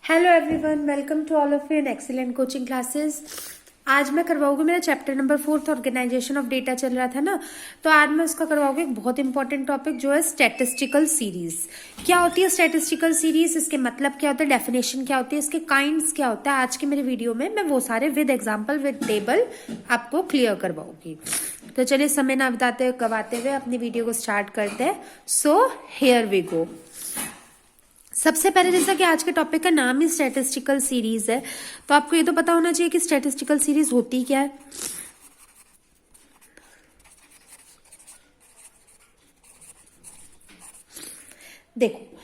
Hello everyone, welcome to all of you in Excellent Coaching Classes. आज मैं करवाऊंगी, मेरा chapter number 4 organisation of data चल रहा था ना, तो आज मैं उसका करवाऊंगी एक बहुत इंपॉर्टेंट टॉपिक जो है स्टैटिस्टिकल सीरीज। क्या होती है स्टैटिस्टिकल सीरीज, इसके मतलब क्या होता है, डेफिनेशन क्या होती है, इसके काइंड्स क्या होता है। आज की मेरी वीडियो में मैं वो सारे विद एग्जाम्पल विद टेबल आपको क्लियर करवाऊंगी। तो चलिए समय ना गवाते हुए अपनी वीडियो को स्टार्ट करते हैं। So here we go. सबसे पहले जैसा कि आज के टॉपिक का नाम ही स्टैटिस्टिकल सीरीज है, तो आपको ये तो पता होना चाहिए कि स्टैटिस्टिकल सीरीज होती क्या है। देखो,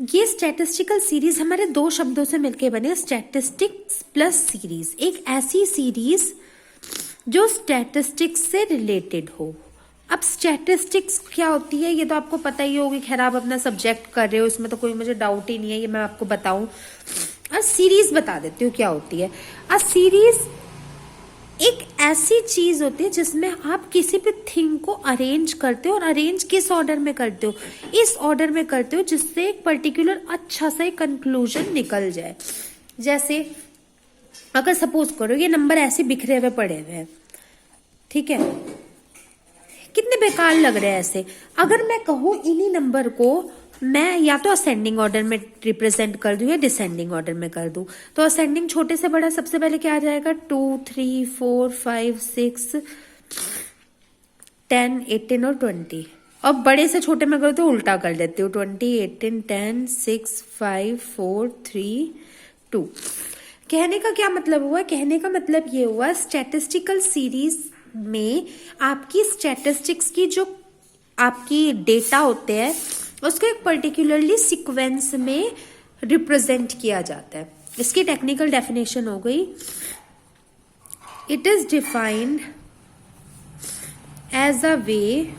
ये स्टैटिस्टिकल सीरीज हमारे दो शब्दों से मिलकर बने, स्टैटिस्टिक्स प्लस सीरीज। एक ऐसी सीरीज जो स्टैटिस्टिक्स से रिलेटेड हो। अब स्टैटिस्टिक्स क्या होती है ये तो आपको पता ही होगी, खैर आप अपना सब्जेक्ट कर रहे हो, इसमें तो कोई मुझे डाउट ही नहीं है, ये मैं आपको बताऊं। और सीरीज बता देती हूँ क्या होती है। और सीरीज एक ऐसी चीज होती है जिसमें आप किसी भी थिंग को अरेंज करते हो, और अरेंज किस ऑर्डर में करते हो, इस ऑर्डर में करते हो जिससे एक पर्टिकुलर अच्छा सा एक कंक्लूजन निकल जाए। जैसे अगर सपोज करो ये नंबर ऐसे बिखरे हुए पड़े हुए हैं, ठीक है, कितने बेकार लग रहे हैं ऐसे। अगर मैं कहूं इन्हीं नंबर को मैं या तो असेंडिंग ऑर्डर में रिप्रेजेंट कर दूं या डिसेंडिंग ऑर्डर में कर दूं, तो असेंडिंग छोटे से बड़ा सबसे पहले क्या आ जाएगा, 2 3 4 5 6 10 18 और 20। अब बड़े से छोटे में करो तो उल्टा कर देती हूँ, 20 18 10 6 5 4 3 2। कहने का क्या मतलब हुआ, कहने का मतलब ये हुआ स्टैटिस्टिकल सीरीज में आपकी स्टैटिस्टिक्स की जो आपकी डेटा होते हैं उसको एक पर्टिकुलरली सीक्वेंस में रिप्रेजेंट किया जाता है। इसकी टेक्निकल डेफिनेशन हो गई, it is defined as a way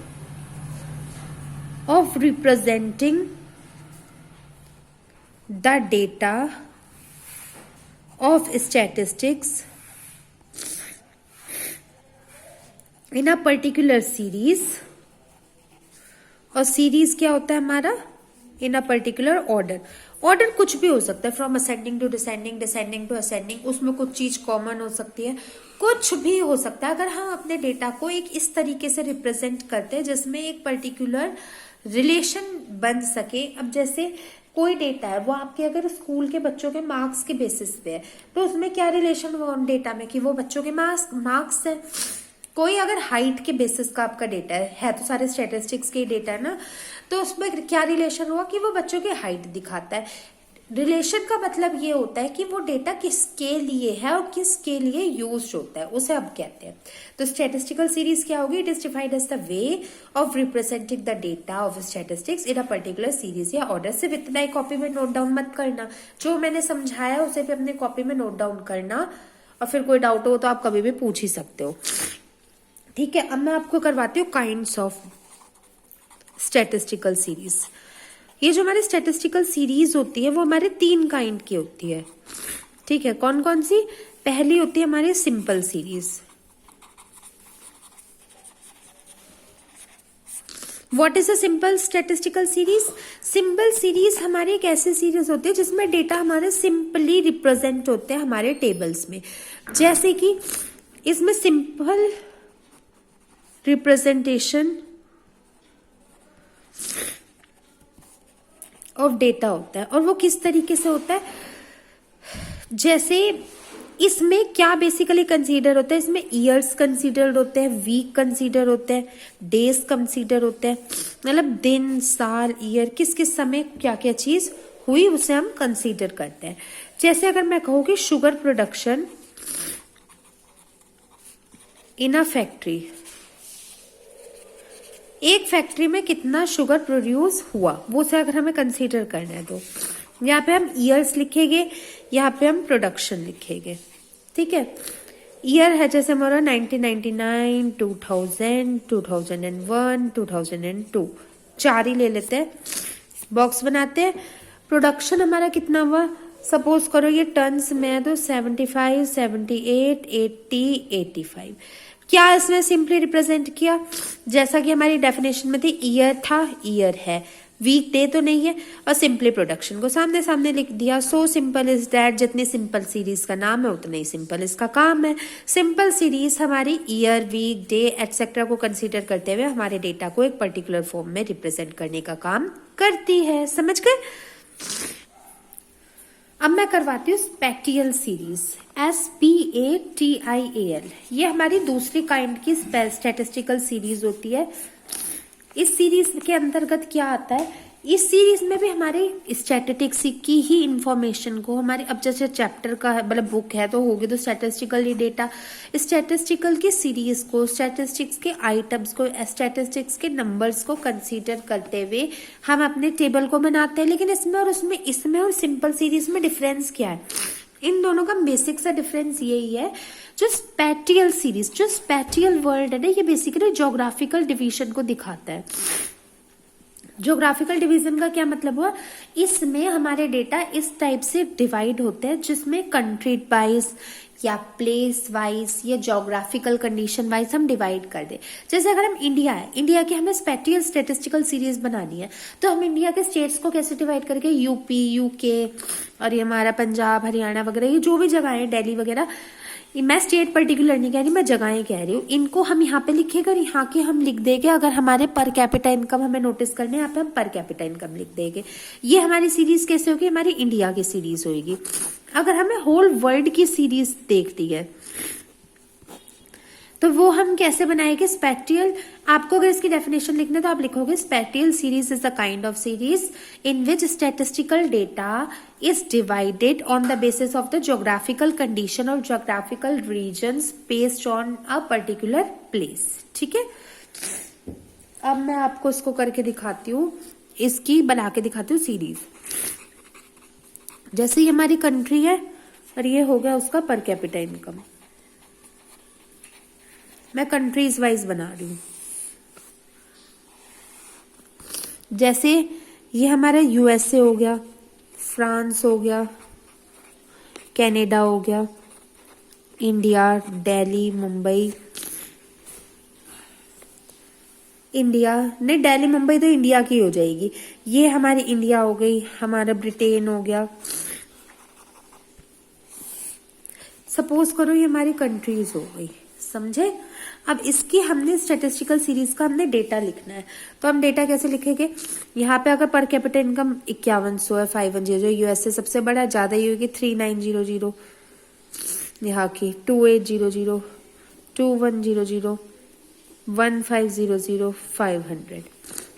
of representing the data of statistics in a particular series. और सीरीज क्या होता है हमारा, in a particular order. Order कुछ भी हो सकता है, from ascending to descending, descending to ascending, उसमें कुछ चीज कॉमन हो सकती है, कुछ भी हो सकता है। अगर हम अपने डेटा को एक इस तरीके से रिप्रेजेंट करते हैं जिसमें एक पर्टिकुलर रिलेशन बन सके। अब जैसे कोई डेटा है वो आपके अगर स्कूल के बच्चों के मार्क्स के बेसिस पे है, तो उसमें क्या रिलेशन हुआ उन डेटा में कि वो बच्चों के मार्क्स है। कोई अगर हाइट के बेसिस का आपका डेटा है तो सारे स्टैटिस्टिक्स के डेटा है ना, तो उसमें क्या रिलेशन हुआ कि वो बच्चों की हाइट दिखाता है। रिलेशन का मतलब ये होता है कि वो डेटा किसके लिए है और किसके लिए यूज होता है, उसे अब कहते हैं। तो स्टैटिस्टिकल सीरीज क्या होगी, it is defined as the way of representing the data of statistics in a particular series या ऑर्डर। सिर्फ इतना ही कॉपी में नोट डाउन मत करना, जो मैंने समझाया उसे भी अपने कॉपी में नोट डाउन करना, और फिर कोई डाउट हो तो आप कभी भी पूछ ही सकते हो, ठीक है। अब मैं आपको करवाती हूँ काइंड्स ऑफ स्टैटिस्टिकल सीरीज। ये जो हमारी स्टैटिस्टिकल सीरीज होती है वो हमारे 3 काइंड की होती है, ठीक है। कौन कौन सी, पहली होती है हमारी simple series. What is a simple statistical series, simple series हमारी एक ऐसी सीरीज होती है जिसमें डेटा हमारे सिंपली रिप्रेजेंट होते हैं हमारे टेबल्स में। जैसे कि इसमें सिंपल रिप्रेजेंटेशन ऑफ डेटा होता है, और वो किस तरीके से होता है, जैसे इसमें क्या बेसिकली कंसीडर होता है, इसमें ईयर्स कंसीडर होते हैं, वीक कंसीडर होते हैं, डेज कंसीडर होते हैं, मतलब दिन साल ईयर किस किस समय क्या क्या चीज हुई उसे हम कंसीडर करते हैं। जैसे अगर मैं कहूँ कि sugar production in a factory, एक फैक्ट्री में कितना शुगर प्रोड्यूस हुआ वो से अगर हमें कंसीडर करना है तो यहाँ पे हम ईयर्स लिखेंगे, यहाँ पे हम प्रोडक्शन लिखेंगे, ठीक है। ईयर है जैसे हमारा 1999 2000 2001 2002, 4 ही ले लेते हैं, बॉक्स बनाते हैं। प्रोडक्शन हमारा कितना हुआ, सपोज करो ये टन्स में है तो 75 78 80 85। क्या इसमें सिंपली रिप्रेजेंट किया, जैसा कि हमारी डेफिनेशन में थी, ईयर था ईयर है, वीक डे तो नहीं है, और सिंपली प्रोडक्शन को सामने सामने लिख दिया। सो सिंपल इज दैट, जितनी सिंपल सीरीज का नाम है उतना ही सिंपल इसका काम है। सिंपल सीरीज हमारी ईयर, वीक, डे एटसेट्रा को कंसीडर करते हुए हमारे डेटा को एक पर्टिकुलर फॉर्म में रिप्रेजेंट करने का काम करती है। समझ गए? अब मैं करवाती हूँ स्पैटियल सीरीज, SPATIAL। ये हमारी दूसरी काइंड की स्टैटिस्टिकल सीरीज होती है। इस सीरीज के अंतर्गत क्या आता है, इस सीरीज में भी हमारे स्टैटिस्टिक्स की ही इंफॉर्मेशन को हमारे, अब जैसे चैप्टर का मतलब बुक है तो होगी तो स्टैटिस्टिकल ही डेटा, स्टैटिस्टिकल की सीरीज को, स्टैटिस्टिक्स के आइटम्स को, स्टैटिस्टिक्स के नंबर्स को कंसीडर करते हुए हम अपने टेबल को बनाते हैं। लेकिन इसमें और सिंपल सीरीज में डिफरेंस क्या है? इन दोनों का बेसिक सा डिफरेंस यही है, जो स्पैटियल सीरीज, जो स्पैटियल वर्ड है ना, ये बेसिकली ज्योग्राफिकल डिवीजन को दिखाता है। ज्योग्राफिकल डिवीजन का क्या मतलब हुआ, इसमें हमारे डेटा इस टाइप से डिवाइड होते हैं जिसमें कंट्री वाइज या प्लेस वाइज या ज्योग्राफिकल कंडीशन वाइज हम डिवाइड कर दे। जैसे अगर हम इंडिया है, इंडिया की हमें स्पैटियल स्टैटिस्टिकल सीरीज बनानी है, तो हम इंडिया के स्टेट्स को कैसे डिवाइड करके, यूपी, यूके और ये हमारा पंजाब, हरियाणा वगैरह, ये जो भी जगह है, दिल्ली वगैरह, मैं स्टेट पर्टिकुलर नहीं कह रही, मैं जगहें कह रही हूँ, इनको हम यहाँ पे लिखेगा, यहाँ के हम लिख देंगे। अगर हमारे पर कैपिटा इनकम हमें नोटिस करने, यहाँ पे हम पर कैपिटा इनकम लिख देंगे। ये हमारी सीरीज कैसे होगी, हमारी इंडिया की सीरीज होगी। अगर हमें होल वर्ल्ड की सीरीज देखती है तो वो हम कैसे बनाएंगे, स्पैटियल। आपको अगर इसकी डेफिनेशन लिखना है तो आप लिखोगे spatial series is a kind of series in which statistical data is divided on the basis of the geographical condition और geographical regions based on a particular place. ठीक है, अब मैं आपको इसको करके दिखाती हूँ, इसकी बना के दिखाती हूँ सीरीज। जैसे ये हमारी कंट्री है और ये हो गया उसका पर कैपिटा इनकम। मैं कंट्रीज वाइज बना रही हूं। जैसे ये हमारा यूएसए हो गया, फ्रांस हो गया, कनाडा हो गया, इंडिया, दिल्ली, मुंबई, इंडिया नहीं, दिल्ली मुंबई तो इंडिया की हो जाएगी। ये हमारी इंडिया हो गई, हमारा ब्रिटेन हो गया। सपोज करो ये हमारी कंट्रीज हो गई, समझे? अब इसकी हमने स्टैटिस्टिकल सीरीज का हमने डेटा लिखना है, तो हम डेटा कैसे लिखेंगे, यहाँ पे अगर पर कैपिटा इनकम 5100 है, 5100, यूएसए सबसे बड़ा, ज्यादा ही होगी 3900, यहाँ की 2800, 2100, 1500, 500।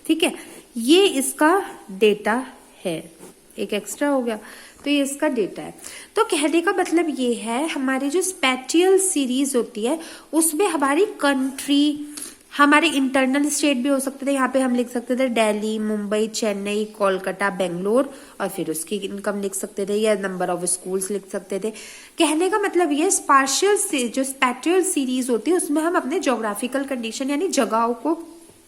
ठीक है, ये इसका डेटा है, एक एक्स्ट्रा हो गया, तो ये इसका डेटा है। तो कहने का मतलब ये है, हमारी जो स्पैटियल सीरीज होती है उसमें हमारी कंट्री, हमारे इंटरनल स्टेट भी हो सकते थे। यहाँ पे हम लिख सकते थे दिल्ली, मुंबई, चेन्नई, कोलकाता, बेंगलोर, और फिर उसकी इनकम लिख सकते थे या नंबर ऑफ स्कूल्स लिख सकते थे। कहने का मतलब ये स्पार्शियल जो स्पैटियल सीरीज होती है उसमें हम अपने ज्योग्राफिकल कंडीशन यानी जगहों को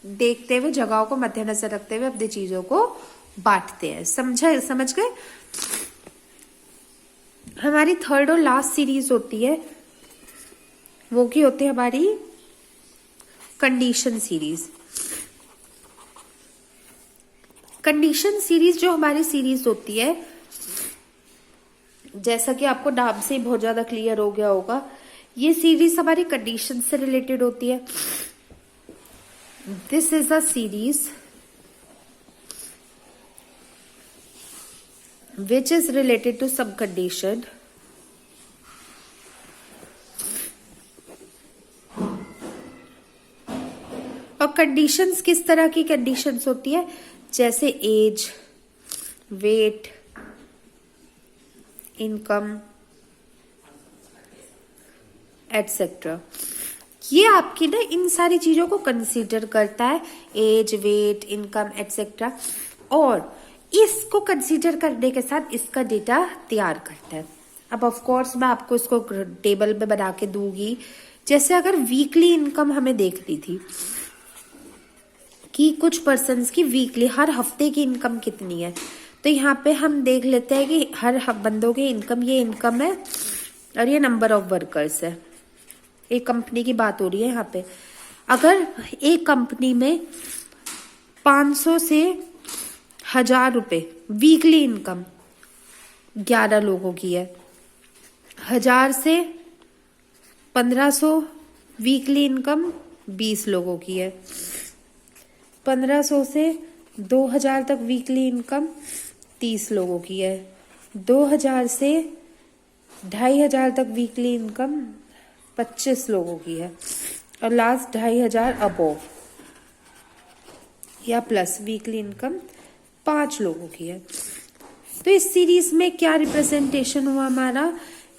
देखते हुए, जगहों को मद्देनजर रखते हुए अपनी चीजों को बांटते हैं। समझ गए? हमारी थर्ड और लास्ट सीरीज होती है, वो की होती है हमारी कंडीशन सीरीज। कंडीशन सीरीज जो हमारी सीरीज होती है, जैसा कि आपको नाम से बहुत ज्यादा क्लियर हो गया होगा, ये सीरीज हमारी कंडीशन से रिलेटेड होती है। This is a series which is related to some condition और कंडीशंस किस तरह की कंडीशंस होती है, जैसे एज, वेट, इनकम एटसेट्रा। ये आपकी ना इन सारी चीजों को कंसीडर करता है, एज, वेट, इनकम एटसेट्रा, और इसको कंसीडर करने के साथ इसका डेटा तैयार करता है। अब ऑफ कोर्स मैं आपको इसको टेबल में बना के दूंगी। जैसे अगर वीकली इनकम हमें देखनी थी कि कुछ पर्सन्स की वीकली, हर हफ्ते की इनकम कितनी है, तो यहाँ पे हम देख लेते हैं कि हर बंदों की इनकम, ये इनकम है और ये नंबर ऑफ वर्कर्स है। एक कंपनी की बात हो रही है यहाँ पे। अगर एक कंपनी में 500 से ₹1000 वीकली इनकम 11 लोगों की है। 1000 से 1500 वीकली इनकम 20 लोगों की है। 1500 से 2000 तक वीकली इनकम 30 लोगों की है। 2000 से 2500 तक वीकली इनकम 25 लोगों की है। और लास्ट 2500 अबोव या प्लस वीकली इनकम 5 लोगों की है। तो इस सीरीज में क्या रिप्रेजेंटेशन हुआ हमारा?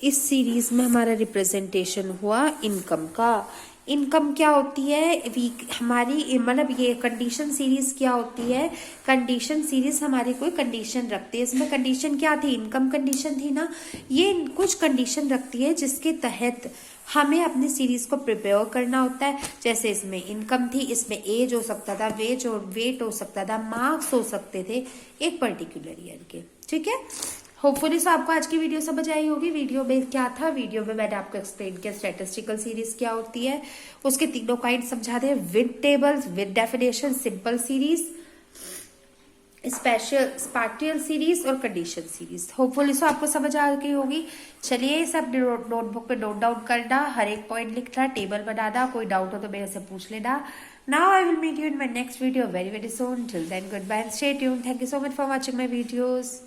इस सीरीज में हमारा रिप्रेजेंटेशन हुआ इनकम का। इनकम क्या होती है? वीक हमारी मतलब ये कंडीशन सीरीज क्या होती है? कंडीशन सीरीज हमारी कोई कंडीशन रखती है। इसमें कंडीशन क्या थी? इनकम कंडीशन थी ना। ये कुछ कंडीशन रखती है जिसके तहत हमें अपनी सीरीज को प्रिपेयर करना होता है। जैसे इसमें इनकम थी, इसमें एज हो सकता था, वेट हो सकता था, मार्क्स हो सकते थे एक पर्टिकुलर ईयर के। ठीक है, होपफुली सो आपको आज की वीडियो समझ आई होगी। वीडियो में क्या था? वीडियो में मैंने आपको एक्सप्लेन किया स्टैटिस्टिकल सीरीज क्या होती है, उसके तीनों काइंड समझा दे, with tables, with definition, simple series, special spatial series और कंडीशन सीरीज। होपफुली सो आपको समझ आ गई होगी। चलिए सब नोटबुक पे नोट डाउन करना, हर एक पॉइंट लिखना, टेबल बनाना। कोई डाउट हो तो मेरे से पूछ लेना। Now I will meet you in my next video very soon. Till then, goodbye and stay tuned. Thank you so much for watching my videos.